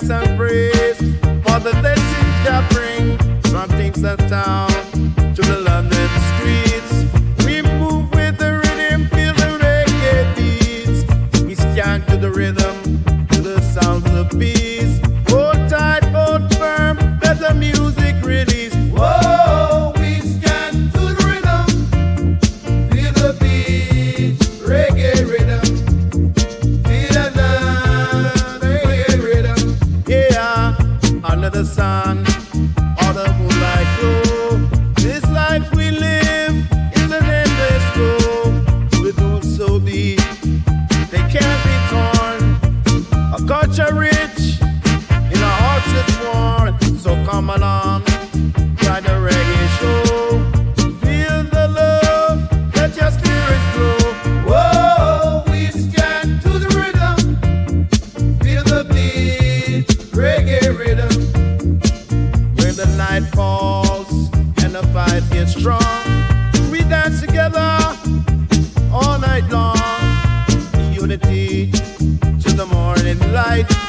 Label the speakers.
Speaker 1: thanks and praise for the blessings that bring from Kingston town to the London streets. We move with the rhythm, feel the reggae beats. We skank to the rhythm, to the sounds of peace. Hold tight, hold firm, let the music release. Whoa, we skank to the rhythm, feel the beat, reggae rhythm. Under the sun, or the moonlight glow. This life we live is an endless flow. With roots so deep, they can't be torn. A culture rich, in our hearts it's worn. So come along, try the reggae show. Feel the love, let your spirits grow. Whoa, we scan to the rhythm. Feel the beat, reggae rhythm. The night falls and the fight gets strong. We dance together all night long. Unity to the morning light.